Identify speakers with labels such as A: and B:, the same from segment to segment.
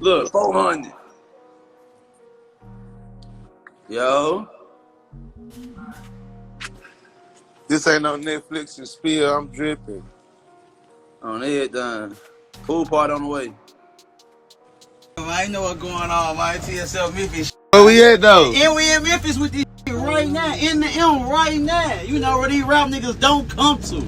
A: Look, 400. Yo.
B: This ain't no Netflix and spill. I'm dripping.
A: On everything. Pool party on the way. I know what's going on, man. TSL Memphis.
B: Where we at, though?
A: And we in Memphis with this shit right now. In the M right now. You know where these rap niggas don't come to.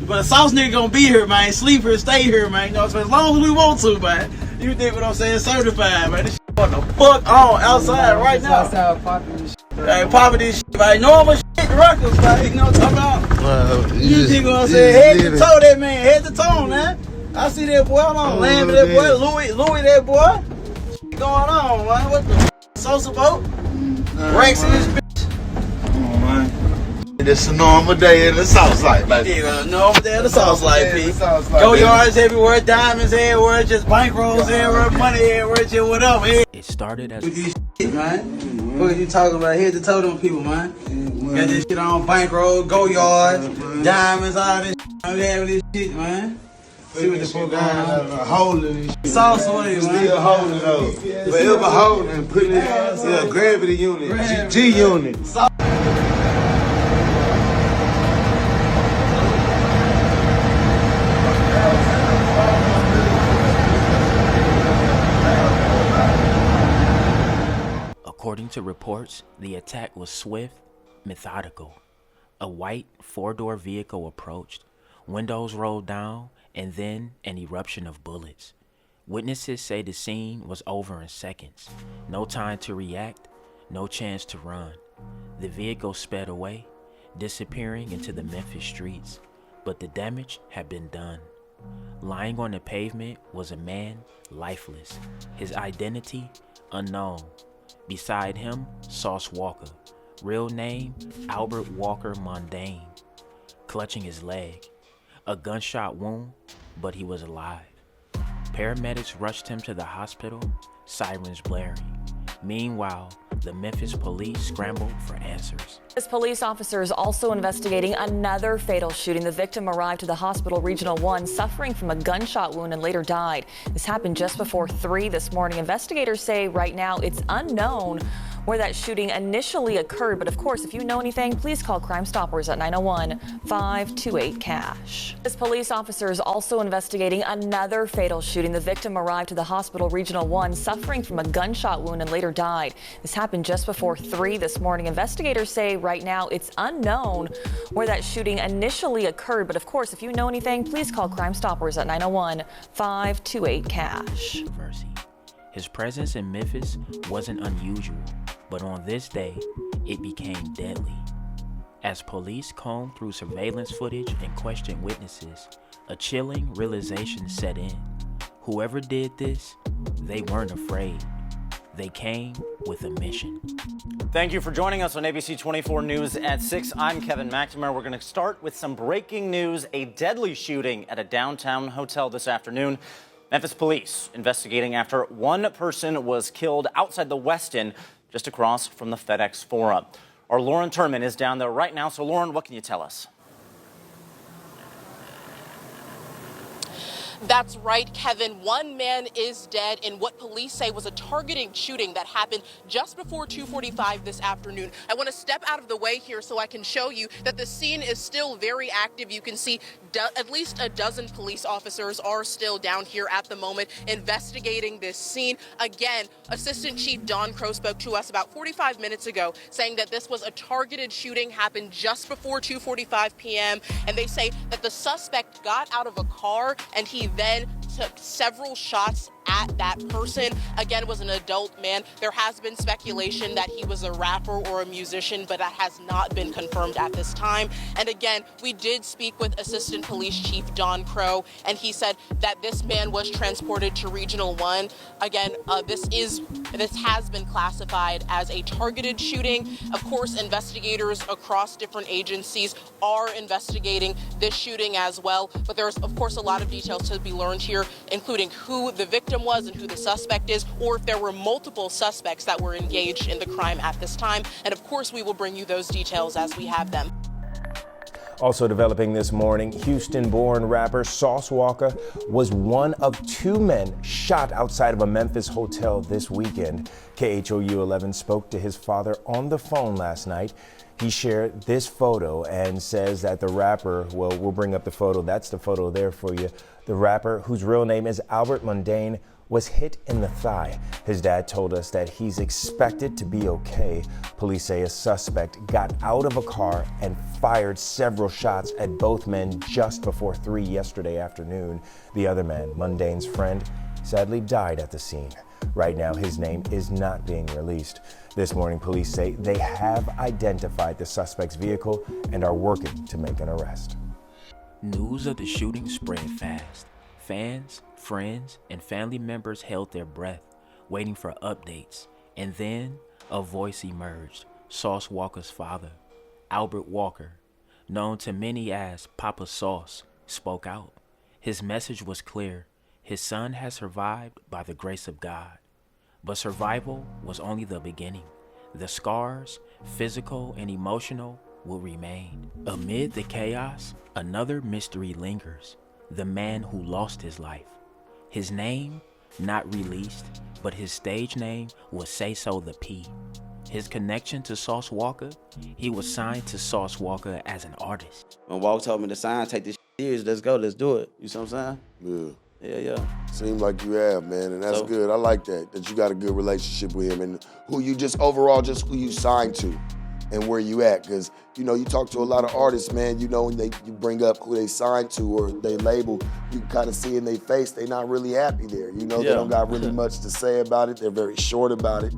A: But a Sauce nigga gonna be here, man. Sleep here, stay here, man. You know, so as long as we want to, man. You dig what I'm saying? Certified, man. This shit what the fuck on outside right now.
C: Outside popping this shit.
A: Hey, popping this shit, man. Normal shit records, man. You know what I'm talking about? You dig what I'm saying? Head to toe, that man. Head to toe, man. I see that boy. Hold on. Land that boy. Louis, that boy. What's going on, man? What the Sosa boat? Ranks in this bitch. Come on, man.
B: It's a normal day in the Southside, baby.
A: Yeah, normal day in the Southside, P. Go yards everywhere, diamonds everywhere, just bankrolls everywhere, money everywhere, just whatever.
D: It started as
A: With this shit, man. What are you talking about? Head to toe them people, man. Got this shit on bankroll, go yards, diamonds, all this shit. I'm having this shit, man. See what the fuck going on.
B: Holding this shit.
A: Sauce Walka, man.
B: Still holding though. Forever holding. Putting it in gravity unit. G unit.
D: According to reports, the attack was swift, methodical. A white four-door vehicle approached, windows rolled down, and then an eruption of bullets. Witnesses say the scene was over in seconds. No time to react, no chance to run. The vehicle sped away, disappearing into the Memphis streets, but the damage had been done. Lying on the pavement was a man, lifeless, his identity unknown. Beside him, Sauce Walka, real name Albert Walker Mondane, clutching his leg. A gunshot wound, but he was alive. Paramedics rushed him to the hospital, sirens blaring. Meanwhile, the Memphis police scrambled for answers.
E: Police officers also investigating another fatal shooting. The victim arrived to the hospital Regional 1 suffering from a gunshot wound and later died. This happened just before 3 this morning. Investigators say right now it's unknown where that shooting initially occurred. But of course, if you know anything, please call Crime Stoppers at 901-528-CASH. Police officers also investigating another fatal shooting. The victim arrived to the hospital Regional 1 suffering from a gunshot wound and later died. This happened just before 3 this morning. Investigators say right now it's unknown where that shooting initially occurred. But of course, if you know anything, please call Crime Stoppers at 901-528-CASH.
D: His presence in Memphis wasn't unusual, but on this day, it became deadly. As police combed through surveillance footage and questioned witnesses, a chilling realization set in. Whoever did this, they weren't afraid. They came with a mission.
F: Thank you for joining us on ABC 24 News at 6. I'm Kevin McNamara. We're going to start with some breaking news. A deadly shooting at a downtown hotel this afternoon. Memphis police investigating after one person was killed outside the Westin, just across from the FedEx Forum. Our Lauren Turman is down there right now. So, Lauren, what can you tell us?
G: That's right, Kevin. One man is dead in what police say was a targeting shooting that happened just before 2:45 this afternoon. I want to step out of the way here so I can show you that the scene is still very active. You can see at least a dozen police officers are still down here at the moment investigating this scene. Again, Assistant Chief Don Crow spoke to us about 45 minutes ago saying that this was a targeted shooting, happened just before 2:45 p.m. And they say that the suspect got out of a car and he then took several shots at that person. Again, was an adult man. There has been speculation that he was a rapper or a musician, but that has not been confirmed at this time. And again, we did speak with Assistant Police Chief Don Crow, and he said that this man was transported to Regional 1. Again, this has been classified as a targeted shooting. Of course, investigators across different agencies are investigating this shooting as well. But there's, of course, a lot of details to be learned here, including who the victim was and who the suspect is, or if there were multiple suspects that were engaged in the crime at this time. And of course, we will bring you those details as we have them.
C: Also developing this morning, Houston-born rapper Sauce Walka was one of 2 men shot outside of a Memphis hotel this weekend. KHOU 11 spoke to his father on the phone last night. He shared this photo and says that the rapper, well, we'll bring up the photo. That's the photo there for you. The rapper, whose real name is Albert Mundane, was hit in the thigh. His dad told us that he's expected to be okay. Police say a suspect got out of a car and fired several shots at both men just before 3 yesterday afternoon. The other man, Mundane's friend, sadly died at the scene. Right now, his name is not being released. This morning, police say they have identified the suspect's vehicle and are working to make an arrest.
D: News of the shooting spread fast. Fans, friends, and family members held their breath, waiting for updates. And then a voice emerged. Sauce Walka's father, Albert Walker, known to many as Papa Sauce, spoke out. His message was clear. His son has survived by the grace of God. But survival was only the beginning. The scars, physical and emotional, will remain. Amid the chaos, another mystery lingers. The man who lost his life. His name, not released, but his stage name was Sayso the P. His connection to Sauce Walka, he was signed to Sauce Walka as an artist.
A: When Walk told me to sign, take this serious, let's go, let's do it. You see what I'm saying? Yeah.
B: Seems like you have, man, and that's good. I like that you got a good relationship with him and who you just overall, just who you signed to and where you at. Because, you know, you talk to a lot of artists, man, you know, when you bring up who they signed to or they label, you can kind of see in their face they not really happy there. You know, they don't got really much to say about it. They're very short about it.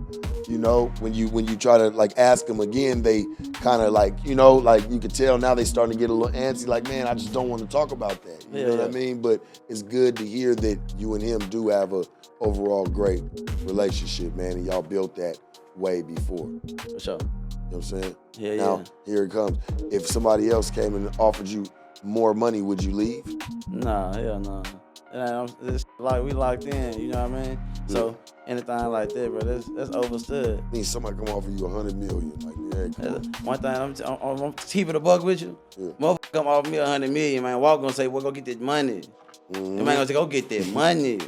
B: You know, when you try to like ask them again, they kind of like, you know, like you can tell now they starting to get a little antsy, like, man, I just don't want to talk about that. You know what I mean? But it's good to hear that you and him do have a overall great relationship, man, and y'all built that way before.
A: For sure.
B: You know what I'm saying?
A: Yeah,
B: now, here it comes. If somebody else came and offered you more money, would you leave?
A: Nah, hell no. It's like we locked in, you know what I mean? So anything like that, bro, that's overstood.
B: I mean, somebody come offer you $100 million, like, yeah,
A: one thing, I'm keeping a buck with you. Motherfucker come offer me $100 million, man. Walk gonna say, well, go get that money. The man gonna say, go get that money.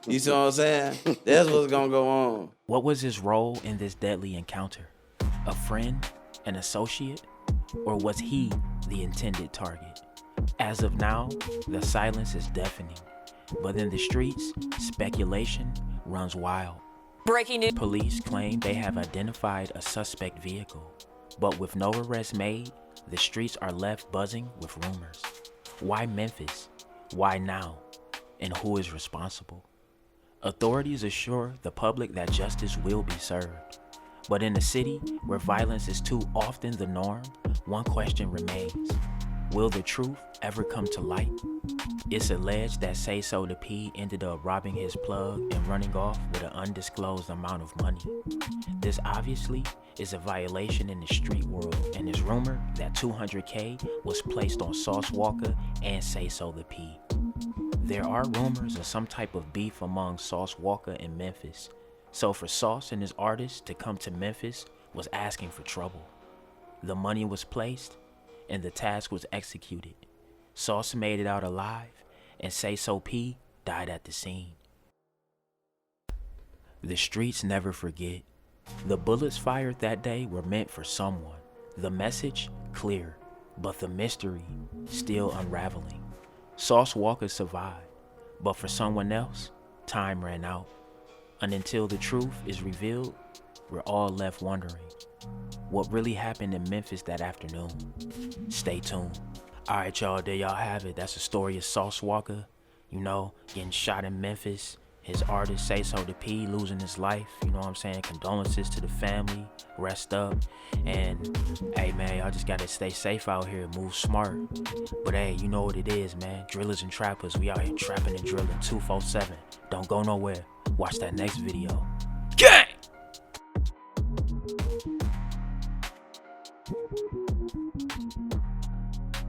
A: You see what I'm saying? That's what's gonna go on.
D: What was his role in this deadly encounter? A friend, an associate, or was he the intended target? As of now, the silence is deafening. But in the streets, speculation runs wild.
E: Breaking news.
D: Police claim they have identified a suspect vehicle. But with no arrest made, the streets are left buzzing with rumors. Why Memphis? Why now? And who is responsible? Authorities assure the public that justice will be served. But in a city where violence is too often the norm, one question remains. Will the truth ever come to light? It's alleged that Sayso the P ended up robbing his plug and running off with an undisclosed amount of money. This obviously is a violation in the street world, and it's rumored that $200K was placed on Sauce Walka and Sayso the P. There are rumors of some type of beef among Sauce Walka and Memphis. So for Sauce and his artists to come to Memphis was asking for trouble. The money was placed and the task was executed. Sauce made it out alive and Sayso P died at the scene. The streets never forget. The bullets fired that day were meant for someone. The message clear, but the mystery still unraveling. Sauce Walka survived, but for someone else, time ran out. And until the truth is revealed, we're all left wondering what really happened in Memphis that afternoon. Stay tuned. All right, y'all, there y'all have it. That's the story of Sauce Walka, you know, getting shot in Memphis. His artist, Sayso the P, losing his life. You know what I'm saying? Condolences to the family. Rest up. And, hey, man, y'all just got to stay safe out here. Move smart. But, hey, you know what it is, man. Drillers and trappers, we out here trapping and drilling 247. Don't go nowhere. Watch that next video.